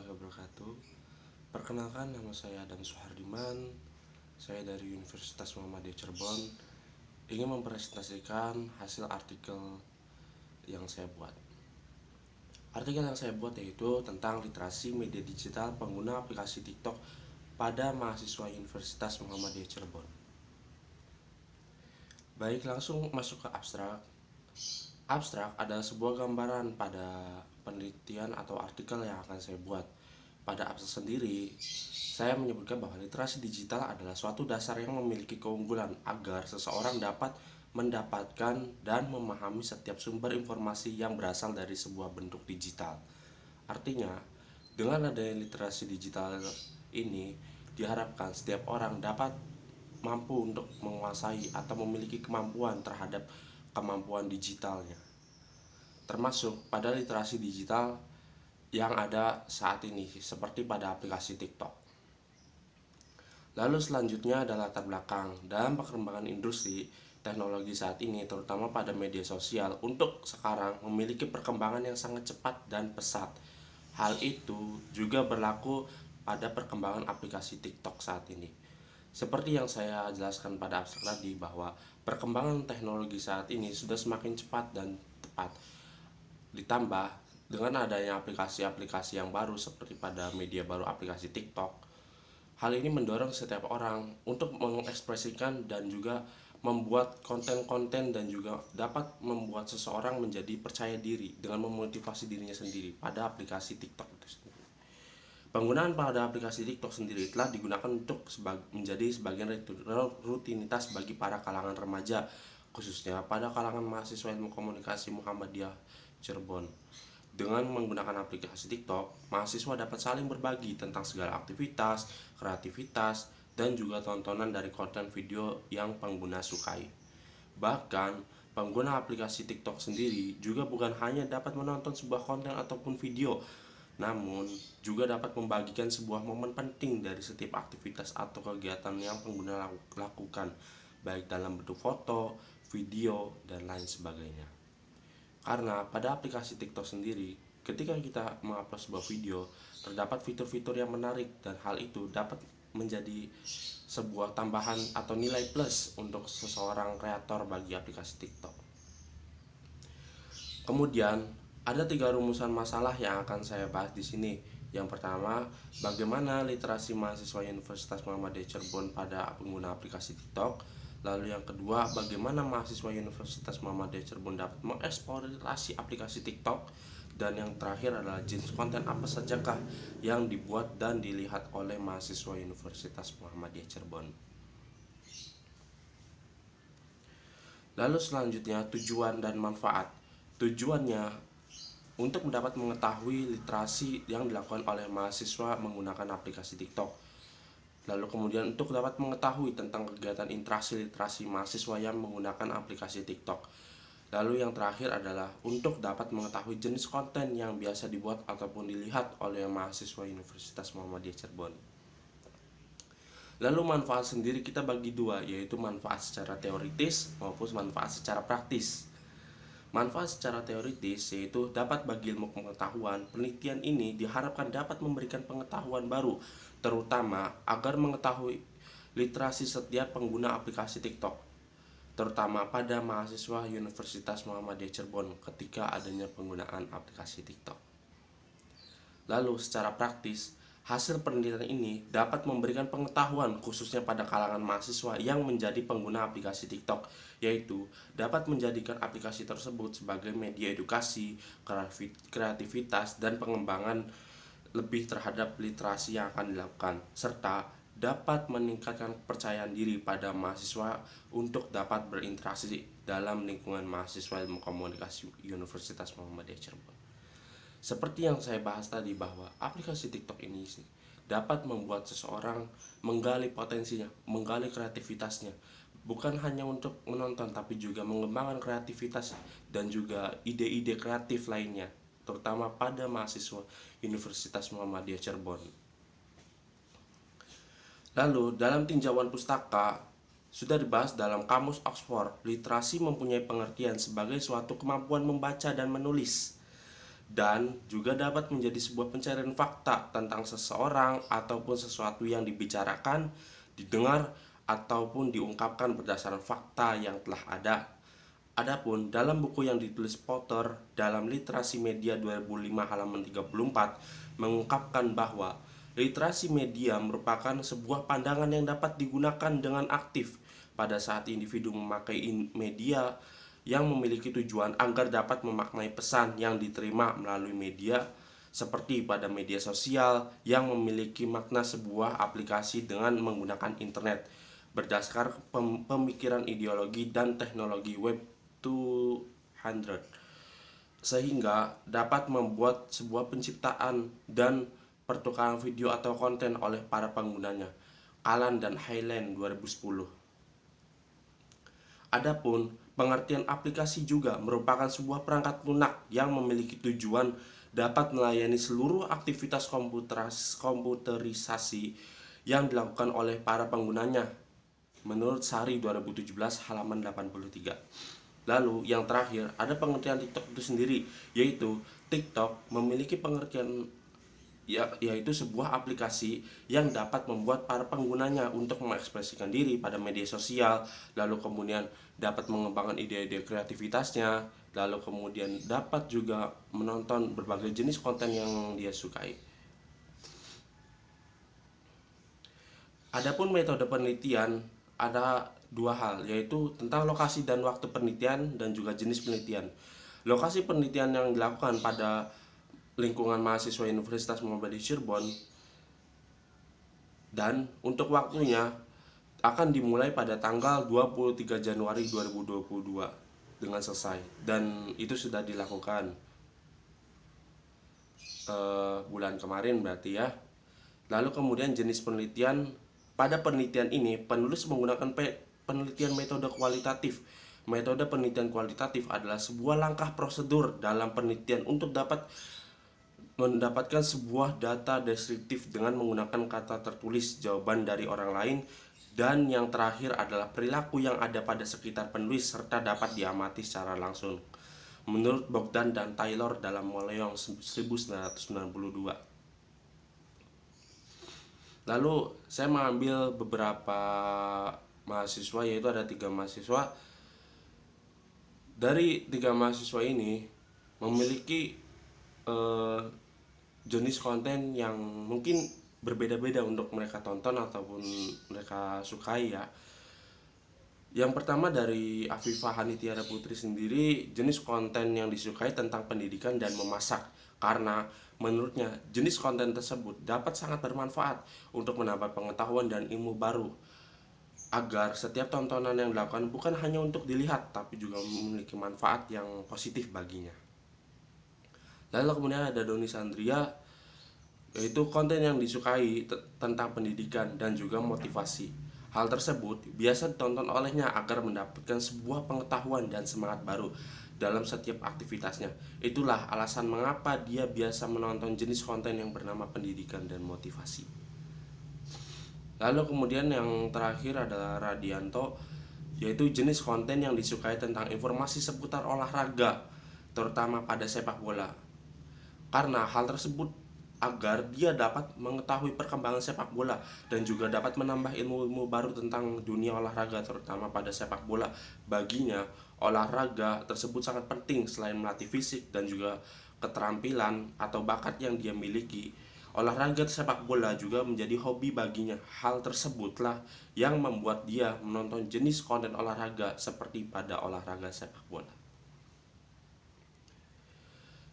warahmatullahi wabarakatuh. Perkenalkan, nama saya Adam Suhardiman. Saya dari Universitas Muhammadiyah Cirebon. Ingin mempresentasikan hasil artikel yang saya buat. Artikel yang saya buat yaitu tentang literasi media digital pengguna aplikasi TikTok pada mahasiswa Universitas Muhammadiyah Cirebon. Baik, langsung masuk ke abstrak. Abstrak adalah sebuah gambaran pada penelitian atau artikel yang akan saya buat. Pada abstrak sendiri, saya menyebutkan bahwa literasi digital adalah suatu dasar yang memiliki keunggulan agar seseorang dapat mendapatkan dan memahami setiap sumber informasi yang berasal dari sebuah bentuk digital. Artinya, dengan adanya literasi digital ini, diharapkan setiap orang dapat mampu untuk menguasai atau memiliki kemampuan terhadap kemampuan digitalnya, termasuk pada literasi digital yang ada saat ini seperti pada aplikasi TikTok. Lalu selanjutnya adalah latar belakang dalam perkembangan industri teknologi saat ini, terutama pada media sosial untuk sekarang memiliki perkembangan yang sangat cepat dan pesat. Hal itu juga berlaku pada perkembangan aplikasi TikTok saat ini. Seperti yang saya jelaskan pada abstrak tadi, bahwa perkembangan teknologi saat ini sudah semakin cepat dan tepat. Ditambah dengan adanya aplikasi-aplikasi yang baru seperti pada media baru aplikasi TikTok, hal ini mendorong setiap orang untuk mengekspresikan dan juga membuat konten-konten dan juga dapat membuat seseorang menjadi percaya diri dengan memotivasi dirinya sendiri pada aplikasi TikTok itu sendiri. Penggunaan pada aplikasi TikTok sendiri telah digunakan untuk menjadi sebagian rutinitas bagi para kalangan remaja, khususnya pada kalangan mahasiswa ilmu komunikasi Muhammadiyah Cirebon. Dengan menggunakan aplikasi TikTok, mahasiswa dapat saling berbagi tentang segala aktivitas, kreativitas, dan juga tontonan dari konten video yang pengguna sukai. Bahkan, pengguna aplikasi TikTok sendiri juga bukan hanya dapat menonton sebuah konten ataupun video, namun juga dapat membagikan sebuah momen penting dari setiap aktivitas atau kegiatan yang pengguna lakukan, baik dalam bentuk foto, video, dan lain sebagainya. Karena pada aplikasi TikTok sendiri, ketika kita mengupload sebuah video, terdapat fitur-fitur yang menarik, dan hal itu dapat menjadi sebuah tambahan atau nilai plus untuk seseorang kreator bagi aplikasi TikTok. Kemudian, ada 3 rumusan masalah yang akan saya bahas di sini. Yang pertama, bagaimana literasi mahasiswa Universitas Muhammadiyah Cirebon pada pengguna aplikasi TikTok. Lalu yang kedua, bagaimana mahasiswa Universitas Muhammadiyah Cirebon dapat mengeksplorasi aplikasi TikTok. Dan yang terakhir adalah jenis konten apa sajakah yang dibuat dan dilihat oleh mahasiswa Universitas Muhammadiyah Cirebon. Lalu selanjutnya, tujuan dan manfaat. Tujuannya untuk mendapat mengetahui literasi yang dilakukan oleh mahasiswa menggunakan aplikasi TikTok. Lalu kemudian untuk dapat mengetahui tentang kegiatan interaksi literasi mahasiswa yang menggunakan aplikasi TikTok. Lalu yang terakhir adalah untuk dapat mengetahui jenis konten yang biasa dibuat ataupun dilihat oleh mahasiswa Universitas Muhammadiyah Cirebon. Lalu manfaat sendiri kita bagi dua, yaitu manfaat secara teoritis maupun manfaat secara praktis. Manfaat secara teoritis yaitu dapat bagi ilmu pengetahuan. Penelitian ini diharapkan dapat memberikan pengetahuan baru, terutama agar mengetahui literasi setiap pengguna aplikasi TikTok, terutama pada mahasiswa Universitas Muhammadiyah Cirebon ketika adanya penggunaan aplikasi TikTok. Lalu secara praktis, hasil penelitian ini dapat memberikan pengetahuan khususnya pada kalangan mahasiswa yang menjadi pengguna aplikasi TikTok, yaitu dapat menjadikan aplikasi tersebut sebagai media edukasi, kreativitas, dan pengembangan lebih terhadap literasi yang akan dilakukan, serta dapat meningkatkan kepercayaan diri pada mahasiswa untuk dapat berinteraksi dalam lingkungan mahasiswa ilmu komunikasi Universitas Muhammadiyah Cirebon. Seperti yang saya bahas tadi, bahwa aplikasi TikTok ini dapat membuat seseorang menggali potensinya, menggali kreativitasnya, bukan hanya untuk menonton tapi juga mengembangkan kreativitas dan juga ide-ide kreatif lainnya, terutama pada mahasiswa Universitas Muhammadiyah Cirebon. Lalu dalam tinjauan pustaka sudah dibahas dalam Kamus Oxford, literasi mempunyai pengertian sebagai suatu kemampuan membaca dan menulis. dan juga dapat menjadi sebuah pencarian fakta tentang seseorang ataupun sesuatu yang dibicarakan, didengar, ataupun diungkapkan berdasarkan fakta yang telah ada. Adapun dalam buku yang ditulis Potter dalam Literasi Media 2005 halaman 34 mengungkapkan bahwa literasi media merupakan sebuah pandangan yang dapat digunakan dengan aktif pada saat individu memakai media yang memiliki tujuan agar dapat memaknai pesan yang diterima melalui media, seperti pada media sosial yang memiliki makna sebuah aplikasi dengan menggunakan internet berdasarkan pemikiran ideologi dan teknologi Web 200, sehingga dapat membuat sebuah penciptaan dan pertukaran video atau konten oleh para penggunanya. Callan dan Highland 2010. Adapun pengertian aplikasi juga merupakan sebuah perangkat lunak yang memiliki tujuan dapat melayani seluruh aktivitas komputerisasi yang dilakukan oleh para penggunanya, menurut Sari 2017 halaman 83. Lalu yang terakhir ada pengertian TikTok itu sendiri, yaitu TikTok memiliki pengertian yaitu sebuah aplikasi yang dapat membuat para penggunanya untuk mengekspresikan diri pada media sosial, lalu kemudian dapat mengembangkan ide-ide kreativitasnya, lalu kemudian dapat juga menonton berbagai jenis konten yang dia sukai. Adapun metode penelitian ada dua hal, yaitu tentang lokasi dan waktu penelitian dan juga jenis penelitian. Lokasi penelitian yang dilakukan pada lingkungan mahasiswa Universitas Muhammadiyah Cirebon, dan untuk waktunya akan dimulai pada tanggal 23 Januari 2022 dengan selesai, dan itu sudah dilakukan bulan kemarin berarti ya. Lalu kemudian jenis penelitian, pada penelitian ini penulis menggunakan penelitian metode kualitatif. Metode penelitian kualitatif adalah sebuah langkah prosedur dalam penelitian untuk dapat mendapatkan sebuah data deskriptif dengan menggunakan kata tertulis, jawaban dari orang lain, dan yang terakhir adalah perilaku yang ada pada sekitar penulis serta dapat diamati secara langsung, menurut Bogdan dan Taylor dalam Moleong 1992. Lalu saya mengambil beberapa mahasiswa, yaitu ada 3 mahasiswa. Dari 3 mahasiswa ini memiliki jenis konten yang mungkin berbeda-beda untuk mereka tonton ataupun mereka sukai ya. Yang pertama dari Afifah Hanitiara Putri sendiri, jenis konten yang disukai tentang pendidikan dan memasak, karena menurutnya jenis konten tersebut dapat sangat bermanfaat untuk menambah pengetahuan dan ilmu baru, agar setiap tontonan yang dilakukan bukan hanya untuk dilihat tapi juga memiliki manfaat yang positif baginya. Lalu kemudian ada Doni Sandria, yaitu konten yang disukai tentang pendidikan dan juga motivasi. Hal tersebut biasa ditonton olehnya agar mendapatkan sebuah pengetahuan dan semangat baru dalam setiap aktivitasnya. Itulah alasan mengapa dia biasa menonton jenis konten yang bernama pendidikan dan motivasi. Lalu kemudian yang terakhir adalah Radianto, yaitu jenis konten yang disukai tentang informasi seputar olahraga, terutama pada sepak bola. Karena hal tersebut agar dia dapat mengetahui perkembangan sepak bola dan juga dapat menambah ilmu-ilmu baru tentang dunia olahraga, terutama pada sepak bola. Baginya, olahraga tersebut sangat penting selain melatih fisik dan juga keterampilan atau bakat yang dia miliki. Olahraga sepak bola juga menjadi hobi baginya. Hal tersebutlah yang membuat dia menonton jenis konten olahraga seperti pada olahraga sepak bola.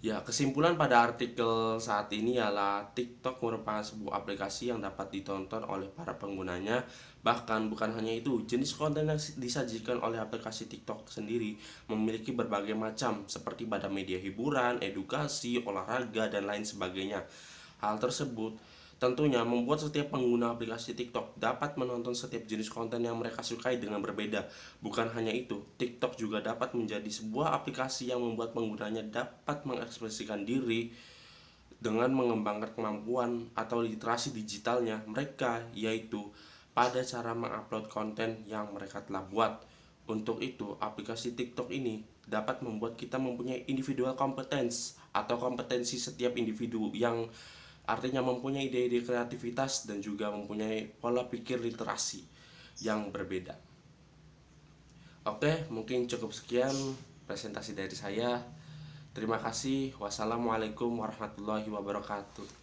Ya, kesimpulan pada artikel saat ini ialah TikTok merupakan sebuah aplikasi yang dapat ditonton oleh para penggunanya. Bahkan bukan hanya itu, jenis konten yang disajikan oleh aplikasi TikTok sendiri memiliki berbagai macam, seperti pada media hiburan, edukasi, olahraga, dan lain sebagainya. Hal tersebut tentunya membuat setiap pengguna aplikasi TikTok dapat menonton setiap jenis konten yang mereka sukai dengan berbeda. Bukan hanya itu, TikTok juga dapat menjadi sebuah aplikasi yang membuat penggunanya dapat mengekspresikan diri dengan mengembangkan kemampuan atau literasi digitalnya mereka, yaitu pada cara mengupload konten yang mereka telah buat. Untuk itu, aplikasi TikTok ini dapat membuat kita mempunyai individual competence atau kompetensi setiap individu yang artinya mempunyai ide-ide kreativitas dan juga mempunyai pola pikir literasi yang berbeda. Oke, mungkin cukup sekian presentasi dari saya. Terima kasih. Wassalamualaikum warahmatullahi wabarakatuh.